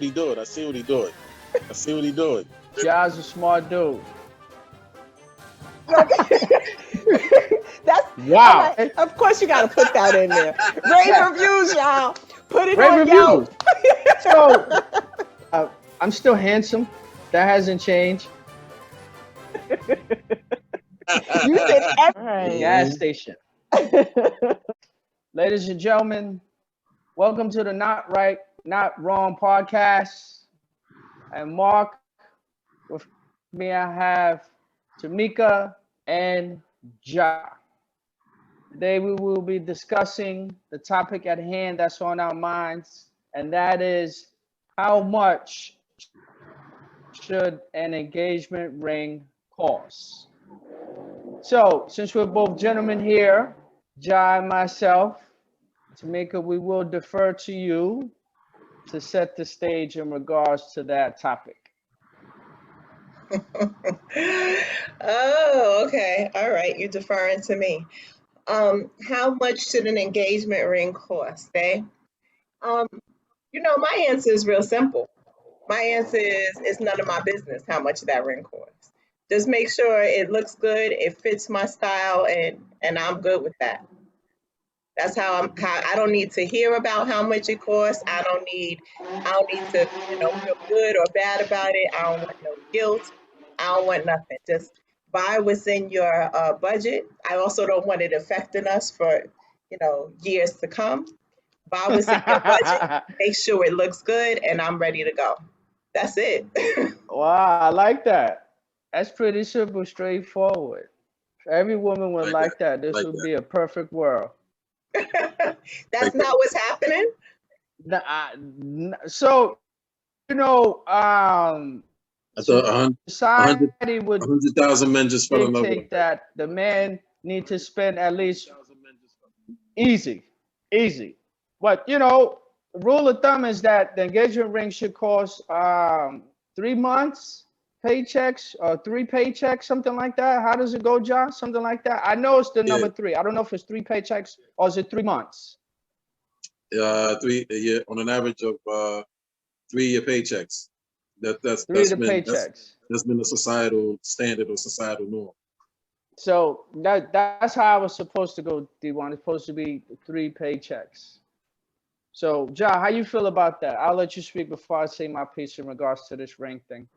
he doing. I see what he doing. I see what he doing. Ja's a smart dude. That's Wow. okay. Of course, you got to put that in there. Rave reviews, y'all. Put it Rave on reviews. Yelp. So I'm still handsome. That hasn't changed. You did The gas station. Ladies and gentlemen, welcome to the Not Right, Not Wrong podcast. I'm Mark. With me, I have Tamika and Ja. Today, we will be discussing the topic at hand that's on our minds, and that is how much should an engagement ring cost? So, since we're both gentlemen here, Ja and myself, Tamika, we will defer to you to set the stage in regards to that topic. Oh, okay. All right. You're deferring to me. How much should an engagement ring cost, eh? Um, my answer is real simple. My answer is it's none of my business how much that ring costs. Just make sure it looks good, it fits my style, and I'm good with that. That's how I don't need to hear about how much it costs. I don't need to, feel good or bad about it. I don't want no guilt. I don't want nothing. Just buy what's in your budget. I also don't want it affecting us for, years to come. Buy what's in your budget, make sure it looks good, and I'm ready to go. That's it. Wow, I like that. That's pretty simple, straightforward. If every woman would Like that. like that, this Like would that. be a perfect world. That's Like not what's happening. So, you know, I thought society would 100,000 men just fell in love with dictate that the man need to spend at least easy, easy. But rule of thumb is that the engagement ring should cost 3 months paychecks or three paychecks, something like that. How does it go, John? Something like that. I know it's the Yeah, number three. I don't know if it's three paychecks or is it 3 months. 3 a year on an average of 3-year paychecks. That's Three of that's the been that's paychecks. that's been a societal standard or societal norm. So that's how I was supposed to go, D1. It's supposed to be three paychecks. So, John, how you feel about that? I'll let you speak before I say my piece in regards to this ring thing.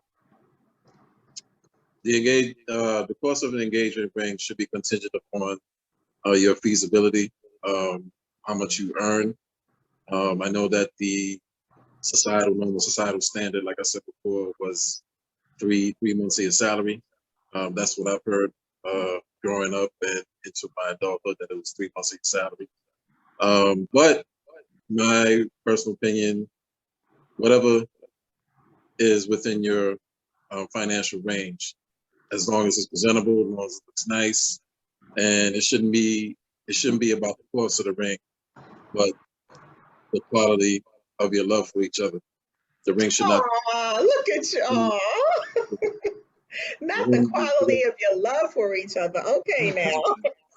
The cost of an engagement ring should be contingent upon your feasibility, how much you earn. I know that the societal standard, like I said before, was three months of your salary. That's what I've heard growing up and into my adulthood, that it was 3 months of your salary. But my personal opinion, whatever is within your financial range, as long as it's presentable, as long as it looks nice, and it shouldn't be about the cost of the ring, but the quality of your love for each other. The ring should not. Aw, look at you. Aw. Not the quality of your love for each other. Okay, now.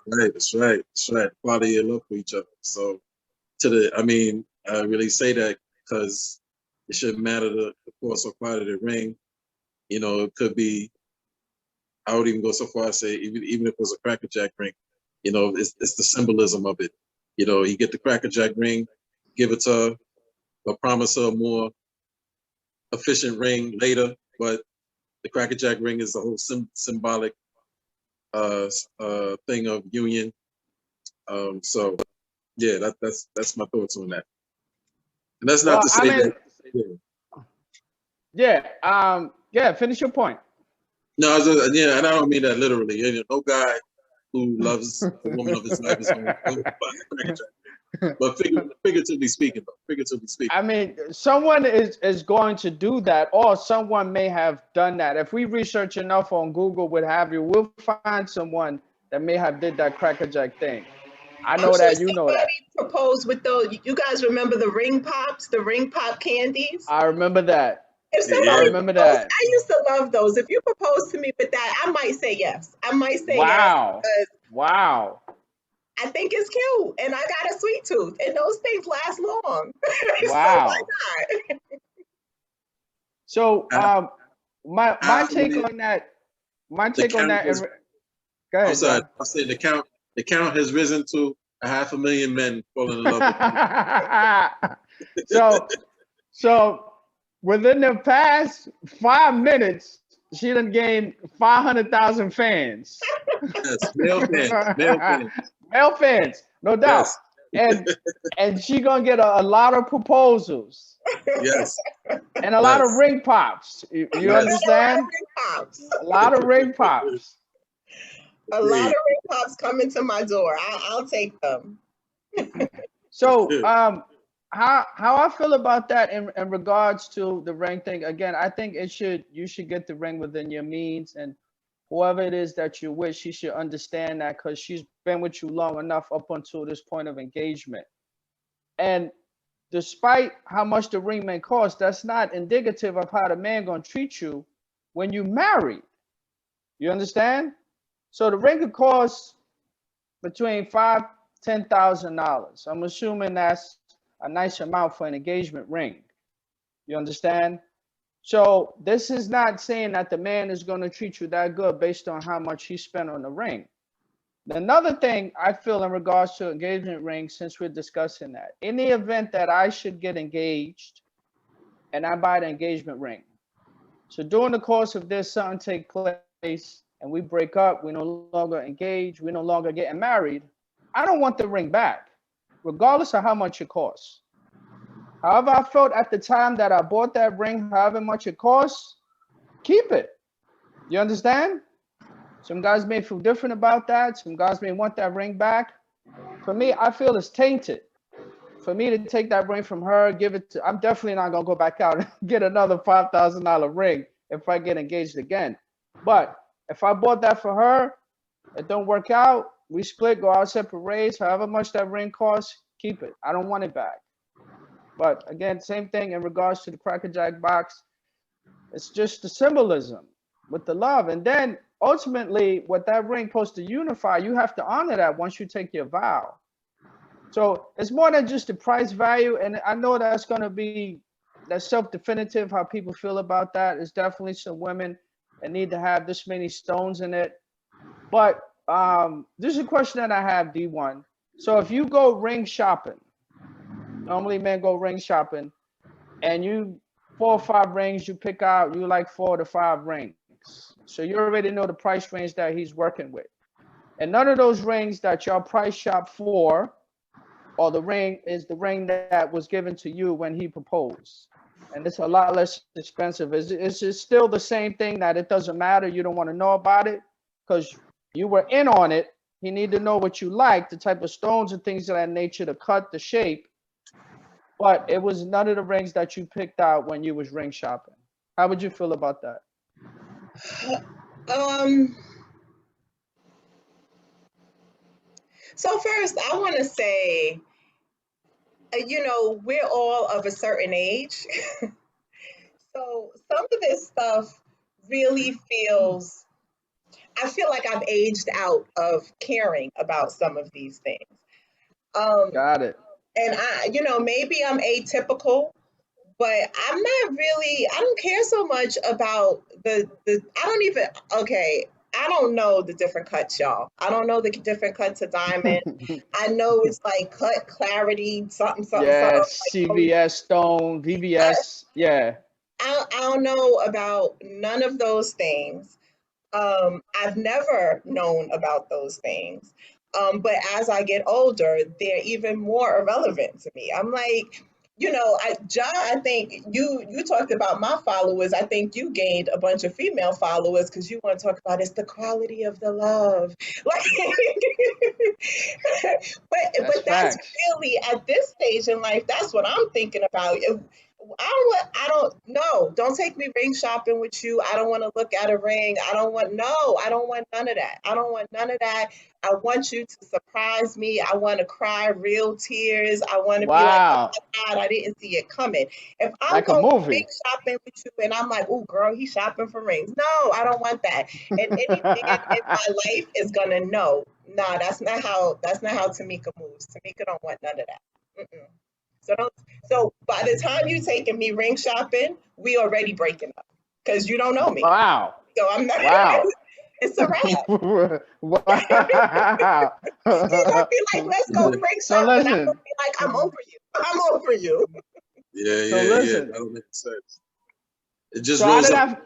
Right, that's right, that's right. Quality of love for each other. So, I really say that because it shouldn't matter the cost or quality of the ring. It could be. I would even go so far as say even if it was a Cracker Jack ring, it's the symbolism of it. You get the Cracker Jack ring, give it to her, but promise her a more efficient ring later. But the Cracker Jack ring is the whole symbolic thing of union. So yeah, that's my thoughts on that. And that's not Well, to I say mean, that. yeah. Finish your point. No, yeah, and I don't mean that literally. No guy who loves the woman of his life is going to buy the Cracker Jack ring. But figuratively speaking, though, I mean, someone is going to do that, or someone may have done that. If we research enough on Google, what have you, we'll find someone that may have did that Cracker Jack thing. I I'm know sure that, you know that. somebody proposed with those. You guys remember the ring pops, the ring pop candies? I remember that. If I somebody remember proposed, that. I used to love those. If you propose to me with that, I might say yes. I might say yes Wow. because Wow. I think it's cute and I got a sweet tooth and those things last long. So why Wow. not? So my half a take million. on that, my The take on count that. has, Go I'm ahead, sorry, John. I said the count has risen to 500,000 men falling in love with me. so within the past 5 minutes, she done gained 500,000 fans. Yes, male fans, male fans. Male fans, no doubt. Yes, And she gonna get a lot of proposals yes, and a lot of yes, ring pops. You yes. understand? Pops. A lot of ring pops. A lot of Indeed. ring pops coming to my door. I'll take them. So how I feel about that in regards to the ring thing, again, I think you should get the ring within your means, and whoever it is that you wish, she should understand that, because she's been with you long enough up until this point of engagement. And despite how much the ring may cost, that's not indicative of how the man gonna treat you when you married. You understand? So the ring could cost between $5,000 to $10,000. I'm assuming that's a nice amount for an engagement ring. You understand? So this is not saying that the man is going to treat you that good based on how much he spent on the ring. Another thing I feel in regards to engagement rings, since we're discussing that, in the event that I should get engaged and I buy the engagement ring, so during the course of this, something take place and we break up, we no longer engage, we no longer getting married, I don't want the ring back, regardless of how much it costs. However I felt at the time that I bought that ring, however much it costs, keep it. You understand? Some guys may feel different about that. Some guys may want that ring back. For me, I feel it's tainted. For me to take that ring from her, give it to, I'm definitely not gonna go back out and get another $5,000 ring if I get engaged again. But if I bought that for her, it don't work out, we split, go our separate ways, however much that ring costs, keep it. I don't want it back. But again, same thing in regards to the Cracker Jack box. It's just the symbolism with the love. And then ultimately, what that ring supposed to unify, you have to honor that once you take your vow. So it's more than just the price value. And I know that's going to be, that's self-definitive how people feel about that. It's definitely some women that need to have this many stones in it. But this is a question that I have, D1. So if you go ring shopping, normally men go ring shopping, and you 4 or 5 rings, you pick out, you like 4 to 5 rings. So you already know the price range that he's working with. And none of those rings that y'all price shop for, or the ring is the ring that was given to you when he proposed. And it's a lot less expensive. Is it still the same thing that it doesn't matter? You don't want to know about it because you were in on it. He need to know what you like, the type of stones and things of that nature, the cut, the shape. But it was none of the rings that you picked out when you was ring shopping. How would you feel about that? So first, I want to say, we're all of a certain age. So some of this stuff really feels, I feel like I've aged out of caring about some of these things. Got it. And maybe I'm atypical, but I'm not really, I don't care so much about I don't know the different cuts, y'all. I don't know the different cuts of diamond. I know it's like cut clarity, something, something, something. Yes, CVS, Stone, VVS. Yeah. I don't know about none of those things. I've never known about those things. But as I get older, they're even more irrelevant to me. I'm like, John, I think you talked about my followers. I think you gained a bunch of female followers because you want to talk about it's the quality of the love. Like, but that's Facts. really at this stage in life, that's what I'm thinking about. I don't know. Don't take me ring shopping with you. I don't want to look at a ring. I don't want none of that. I don't want none of that. I want you to surprise me. I want to cry real tears. I want to be like, oh Wow. my God, I didn't see it coming. If I'm Like a going ring movie. shopping with you and I'm like, oh girl, he's shopping for rings. No, I don't want that. And any man in my life is gonna know. Nah, that's not how Tamika moves. Tamika don't want none of that. Mm-mm. So by the time you taking me ring shopping, we already breaking up because you don't know me. Wow. So I'm not. Wow. It's a wrap. Wow. He's gonna be like, let's go break So up, and I'm gonna listen. be like, I'm over you. I'm over you. So listen. That don't make sense. It just So how rolls did up. I?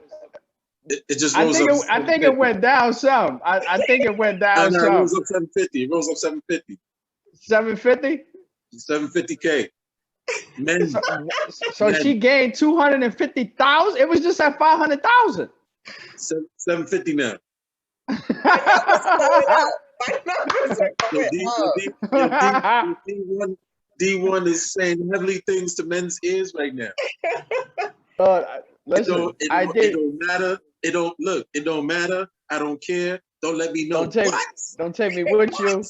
It just I rolls think up. it. I think it went down some. I think it went No, down no, it some. rolls up 750. It rolls up 750. 750. 750K. Men. So Men. she gained 250,000. It was just at 500,000. 750 now. My numbers are going up. My numbers are Yo, going up. D1 is saying heavily things to men's ears right now. Listen, It don't matter. It don't look. It don't matter. I don't care. Don't let me know. Don't take me with you.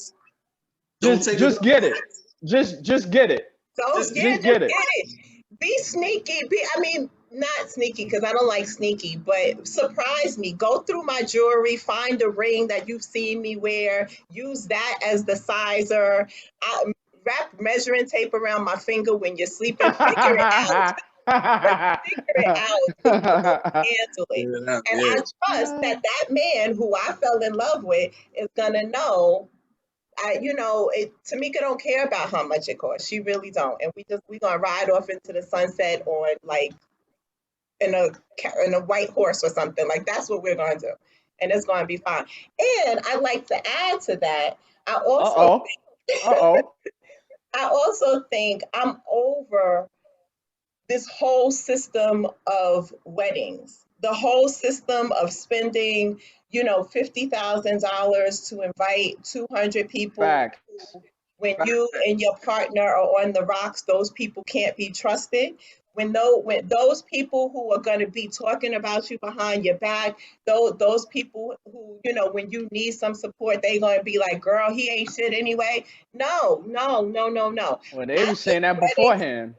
Just get it. Just get it. Just get it. Be sneaky. I mean, not sneaky because I don't like sneaky, but surprise me. Go through my jewelry, find a ring that you've seen me wear, use that as the sizer. Wrap measuring tape around my finger when you're sleeping. Figure it out. Figure it out. Handle it. And I trust that man who I fell in love with is gonna know. Tamika don't care about how much it costs. She really don't. And we gonna ride off into the sunset on like in a white horse or something. Like that's what we're gonna do, and it's gonna be fine. And I like to add to that. I also think I'm over this whole system of weddings, the whole system of spending, $50,000 to invite 200 people. Facts. When you and your partner are on the rocks, those people can't be trusted. When those people who are going to be talking about you behind your back, those people who, when you need some support, they're going to be like, girl, he ain't shit anyway. No. Well, they were saying that beforehand.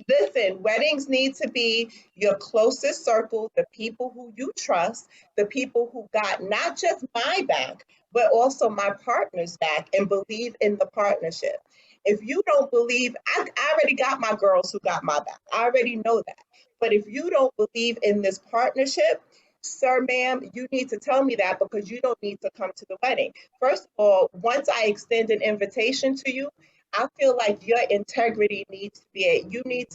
Listen, weddings need to be your closest circle, the people who you trust, the people who got not just my back, but also my partner's back and believe in the partnership. If you don't believe, I already got my girls who got my back. I already know that. But if you don't believe in this partnership, sir, ma'am, you need to tell me that because you don't need to come to the wedding. First of all, once I extend an invitation to you, I feel like your integrity needs to be you need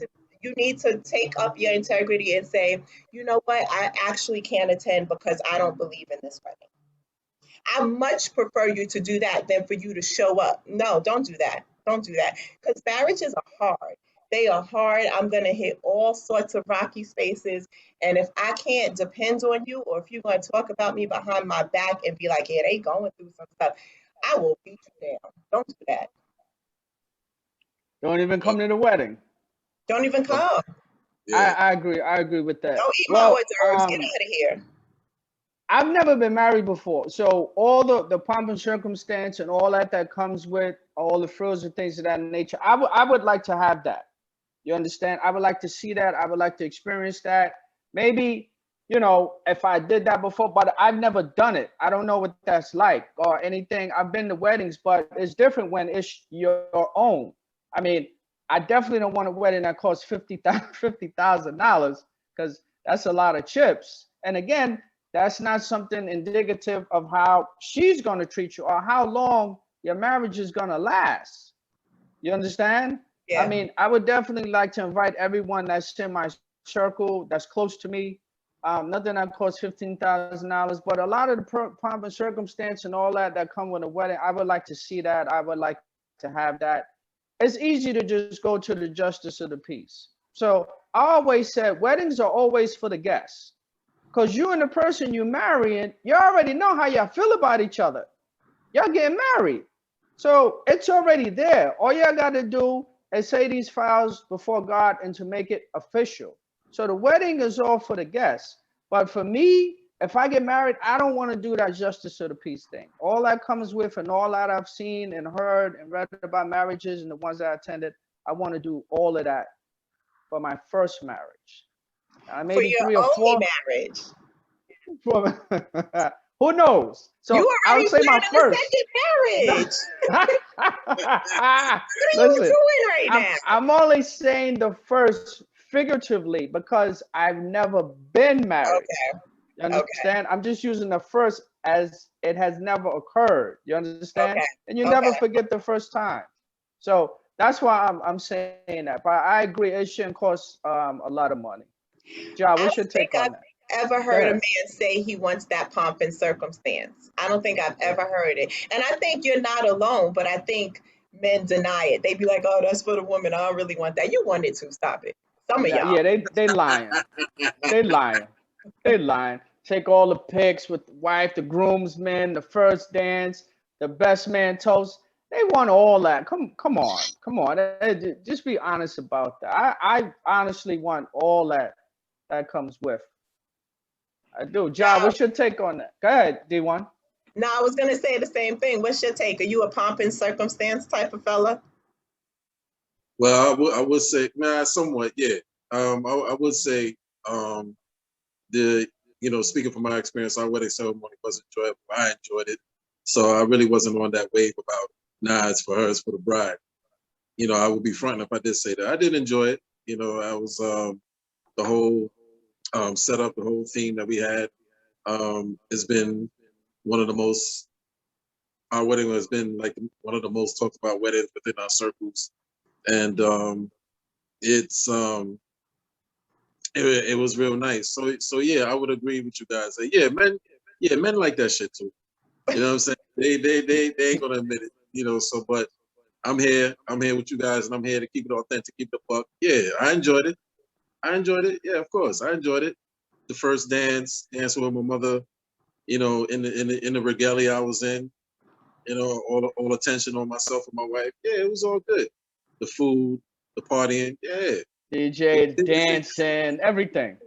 to take up your integrity and say, you know what, I actually can't attend because I don't believe in this wedding. I much prefer you to do that than for you to show up. No, don't do that. Don't do that. Because marriages are hard. They are hard. I'm going to hit all sorts of rocky spaces. And if I can't depend on you, or if you're going to talk about me behind my back and be like, yeah, they going through some stuff, I will beat you down. Don't do that. Don't even come to the wedding. Don't even come. Yeah. I agree. I agree with that. Don't eat my hors d'oeuvres. Get out of here. I've never been married before, so all the pomp and circumstance and all that comes with all the frills and things of that nature, I would like to have that. You understand? I would like to see that. I would like to experience that. Maybe, if I did that before, but I've never done it. I don't know what that's like or anything. I've been to weddings, but it's different when it's your own. I mean, I definitely don't want a wedding that costs $50,000 because that's a lot of chips. And again, that's not something indicative of how she's going to treat you or how long your marriage is going to last. You understand? Yeah. I mean, I would definitely like to invite everyone that's in my circle, that's close to me. Nothing that costs $15,000, but a lot of the pomp and circumstance and all that come with a wedding, I would like to see that. I would like to have that. It's easy to just go to the justice of the peace. So I always said weddings are always for the guests. Because you and the person you're marrying, you already know how y'all feel about each other. Y'all getting married. So it's already there. All y'all got to do is say these vows before God and to make it official. So the wedding is all for the guests. But for me, if I get married, I don't want to do that justice of the peace thing. All that comes with and all that I've seen and heard and read about marriages and the ones that I attended, I want to do all of that for my first marriage. Maybe for your only marriage. Who knows? So you I would say my first marriage. What are Listen, you doing right now? I'm only saying the first figuratively because I've never been married. Okay. You understand? I'm just using the first as it has never occurred. You understand? Okay. And you Okay. never forget the first time. So that's why I'm saying that. But I agree, it shouldn't cost a lot of money. Ja, I what's your don't think take on I've that? ever Go heard a ahead. man say he wants that pomp and circumstance. I don't think I've ever heard it. And I think you're not alone, but I think men deny it. They be like, oh, that's for the woman. I don't really want that. You want it to. Stop it. Some of Nah, y'all. yeah, they lying. They lying. They lying. Take all the pics with the wife, the groomsmen, the first dance, the best man toast. They want all that. Come on. Just be honest about that. I honestly want all that comes with. I do. Ja, Now, what's your take on that? Go ahead, D1. now, I was going to say the same thing. What's your take? Are you a pomp and circumstance type of fella? Well, I would say, nah, somewhat, yeah. I would say, the speaking from my experience, our wedding ceremony was enjoyable. I enjoyed it, so I really wasn't on that wave about nah, it's for her, it's for the bride. I would be fronting if I did say that. I did enjoy it. I was the whole setup, the whole theme that we had. Has been one of the most. Our wedding has been like one of the most talked about weddings within our circles, and it's it was real nice. So yeah, I would agree with you guys. Like, men like that shit too. You know what I'm saying? They ain't gonna admit it. So but I'm here with you guys, and I'm here to keep it authentic, keep the buck. Yeah, I enjoyed it. Yeah, of course, I enjoyed it. The first dancing with my mother. In the regalia I was in. All attention on myself and my wife. Yeah, it was all good. The food, the partying. Yeah. DJ, dancing, everything.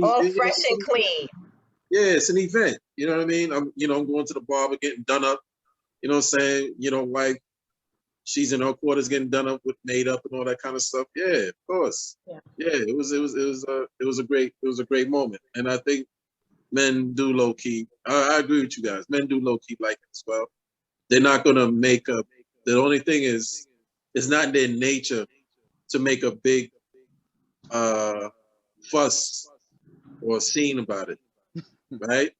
All fresh and clean. Yeah, it's an event. You know what I mean? I'm going to the barber, getting done up. You know what I'm saying? Wife, she's in her quarters getting done up with made up and all that kind of stuff. Yeah, of course. Yeah. Yeah, it was a great moment. And I think men do low key. I agree with you guys. Men do low key like it as well. They're not gonna make up. The only thing is, it's not in their nature to make a big fuss or scene about it, right?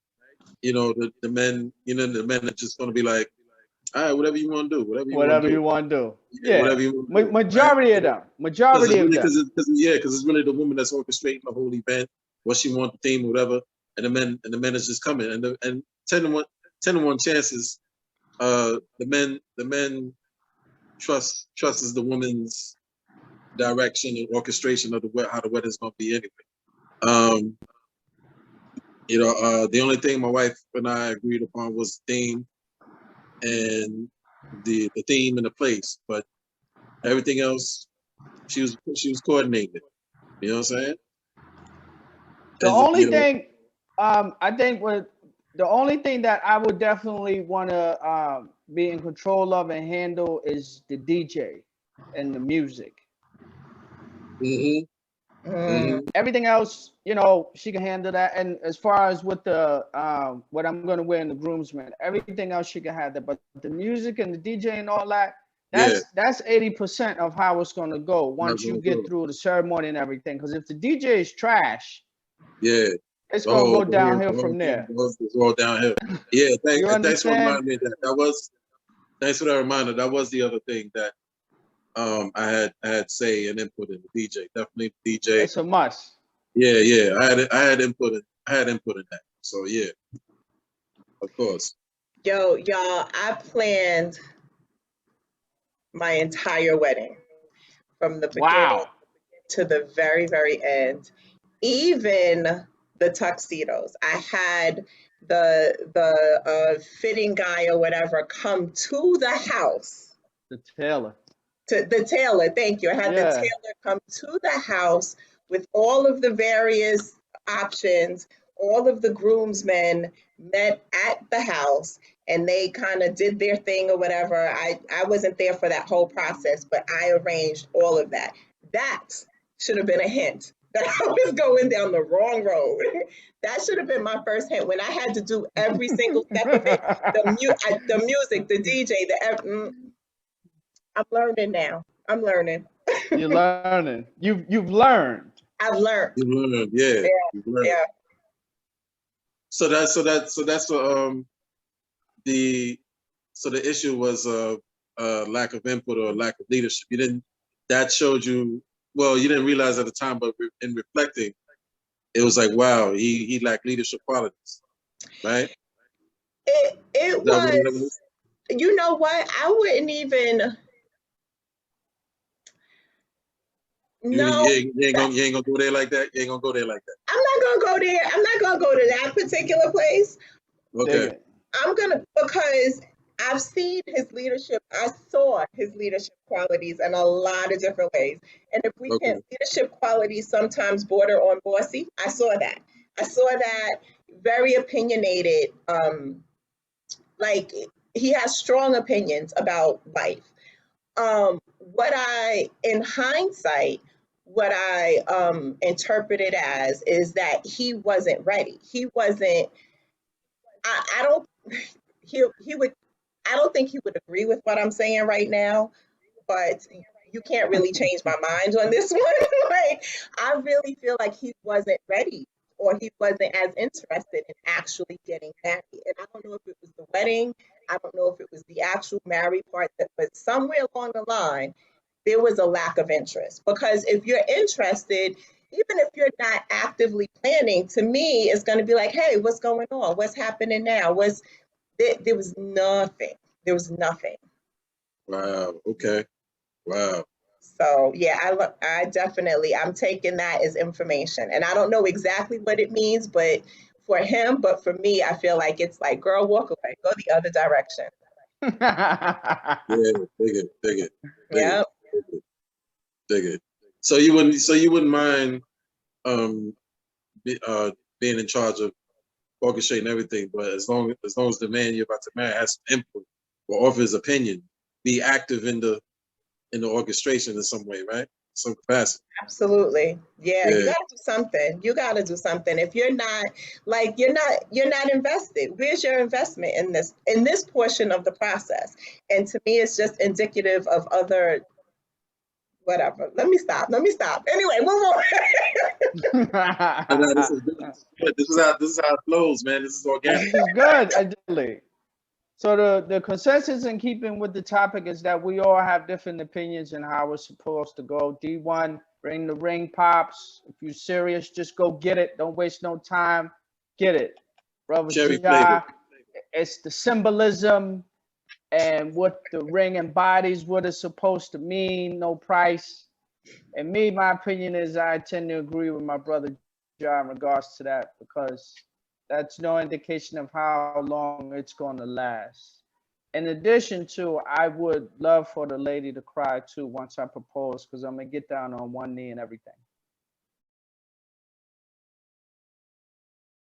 The men are just gonna be like, all right, whatever you want to do, whatever you want Whatever to do, you want to do. yeah, whatever Yeah. you want to do, right? Majority of them. Majority of them. Because it's really the woman that's orchestrating the whole event, what she wants, the theme, whatever, and the men is just coming, and 10 to 1 chances, the men trusts the woman's direction and orchestration of how the wedding's gonna be anyway. Um, the only thing my wife and I agreed upon was theme and the theme and the place, but everything else she was coordinating. You know what I'm saying? The And only thing, I think the only thing that I would definitely want to be in control of and handle is the DJ and the music. Mm-hmm, mm-hmm. Everything else, she can handle that. And as far as with the what I'm gonna wear in the groomsmen, everything else she can have that. But the music and the DJ and all that, Yeah, that's 80% of how it's gonna go not once you gonna get go. through the ceremony and everything. Because if the DJ is trash, Yeah, it's gonna go downhill the whole from thing there. was all downhill. Yeah, You thanks for understand? reminding me of that. Thanks for that reminder. That was the other thing that I had say and input in the DJ. Definitely the DJ. It's a must. Yeah. I had input in that. So yeah, of course. Yo, y'all, I planned my entire wedding from the beginning Wow. to the very, very end. Even the tuxedos. I had the fitting guy or whatever come to the house. The tailor. To the tailor, thank you. I had the Yeah. tailor come to the house with all of the various options. All of the groomsmen met at the house and they kind of did their thing or whatever. I wasn't there for that whole process, but I arranged all of that. That should have been a hint that I was going down the wrong road. That should have been my first hint when I had to do every single step of it. The music, the DJ, I'm learning now. I'm learning. You're learning. You've learned. I've learned. You learned, yeah. Yeah, You learned. yeah. So that's the so the issue was lack of input or lack of leadership. You didn't. That showed you. Well, you didn't realize at the time, but in reflecting, it was like, wow, he lacked leadership qualities, right? It Is that what it was, was? you know what? I wouldn't even, no, You ain't gonna go there like that. You ain't gonna go there like that. I'm not gonna go there. I'm not gonna go to that particular place. Dig Okay. it. I'm gonna, because I've seen his leadership. I saw his leadership qualities in a lot of different ways. And if we can, Okay. leadership qualities sometimes border on bossy. I saw that. I saw that, very opinionated. Like, he has strong opinions about life. What I, in hindsight, what I interpreted as is that he wasn't ready. He wasn't. I don't. He would. I don't think he would agree with what I'm saying right now, but you can't really change my mind on this one. Like, I really feel like he wasn't ready, or he wasn't as interested in actually getting married. And I don't know if it was the wedding, I don't know if it was the actual married part, but somewhere along the line, there was a lack of interest. Because if you're interested, even if you're not actively planning, to me, it's going to be like, hey, what's going on? What's happening now? There was nothing. There was nothing. Wow. Okay. Wow. So yeah, I definitely, I'm taking that as information, and I don't know exactly what it means, but for him, but for me, I feel like it's like, girl, walk away, go the other direction. Yeah. Dig it. Dig it. Dig it. Yeah, Dig it. Dig it. So you wouldn't mind um be, being in charge of orchestrating everything, but as long as the man you're about to marry has some input or offer his opinion, be active in the orchestration in some way, right? Some capacity. absolutely. Yeah, you Yeah. got to do something. You got to do something. If you're not, like, you're not invested. Where's your investment in this portion of the process? And to me, it's just indicative of other, whatever. Let me stop. Let me stop. Anyway, move on. No, this is good. This is good. This is how it flows, man. This is This organic. is good, ideally. So the consensus in keeping with the topic is that we all have different opinions on how it's supposed to go. D1, bring the ring, pops. If you're serious, just go get it. Don't waste no time. Get it. Brother Cherry flavor. G.I., it's the symbolism and what the ring embodies, what it's supposed to mean, no price. And me, my opinion is I tend to agree with my brother John in regards to that, because that's no indication of how long it's going to last. In addition to, I would love for the lady to cry too once I propose, because I'm going to get down on one knee and everything.